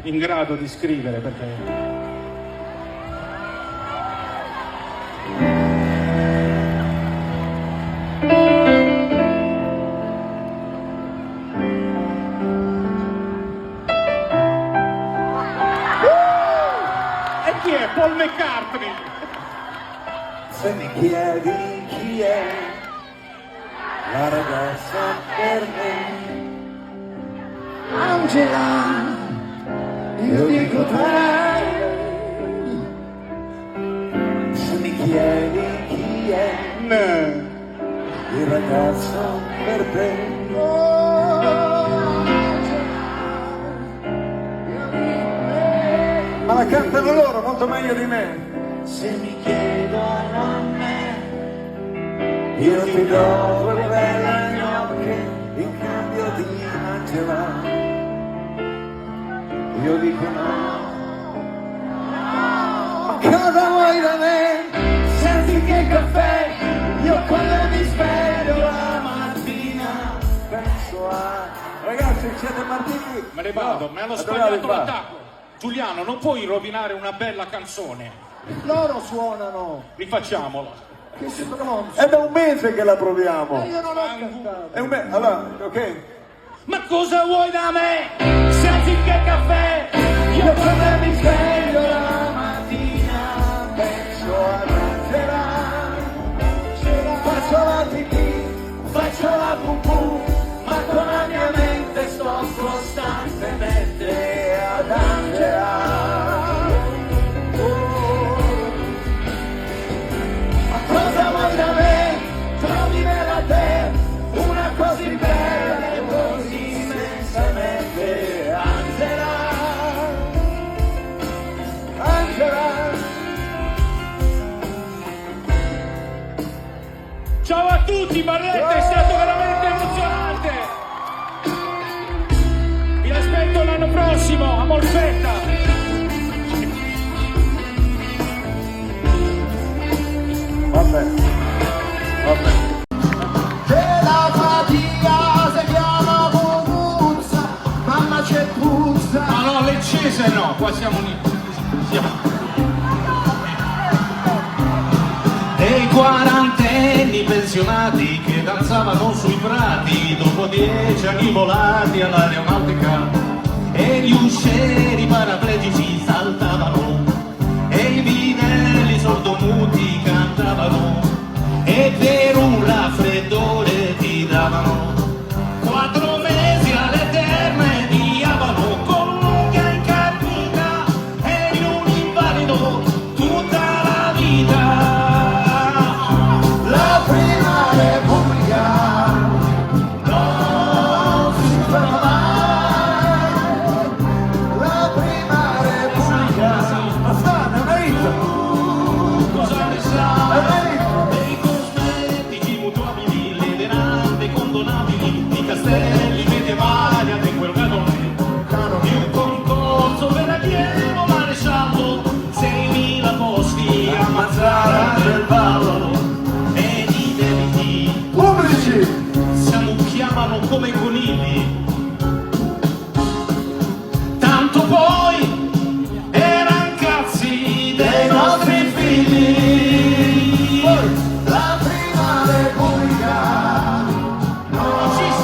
in grado di scrivere, perché... E chi è? Paul McCartney! Se mi chiedi chi è la ragazza per me, Angela, io dico te. Se mi chiedi chi è il ragazzo per te, ma la cantano loro molto meglio di me. Se mi chiedono a me, io ti do quelle belle gnocche in cambio di Angela. Io dico no. Ma cosa vuoi da me? Senti che caffè, io quando mi sveglio la mattina penso a... Ragazzi, siete partiti? Me ne vado, mi hanno sbagliato l'attacco. Giuliano, non puoi rovinare una bella canzone. Loro suonano. Rifacciamolo. Che si pronuncia? È da un mese che la proviamo. Io non ho cantato. È un mese, allora, ok. Ma cosa vuoi da me? Senti che caffè, Io quando mi sveglio la mattina penso a Angela. Faccio la pipì, faccio la pupù, ma con la mia mente sto costantemente ad Angela. Ma cosa vuoi da me? Trovi nella te una così bella e così immensamente Angela. ciao a tutti, Barretta, è stato veramente emozionante. Vi aspetto l'anno prossimo a Molfetta. Vabbè. Che la fatica si chiama puzza, mamma c'è puzza. Ma no, leccese no, qua siamo uniti. Dei quarantenni pensionati che danzavano sui prati dopo 10 anni volati all'aeronautica, e gli uscieri paraplegici saltavano e i binelli sordomuti cantavano, e per un raffreddore ti davano 4 mesi alle terme di Abano con un'unghia in carnica e un invalido tutta la vita. La prima Repubblica non si ferma mai. La prima Repubblica. Ma sta, è un hit. Cosa ne sai dei cosmetici mutuabili, le verande condonabili, i castelli medievali ad quel canone, di un concorso per allievo maresciallo, 6.000 posti a Mazzara del Vallo, e i debiti Pubblici. si ammucchiavano come conigli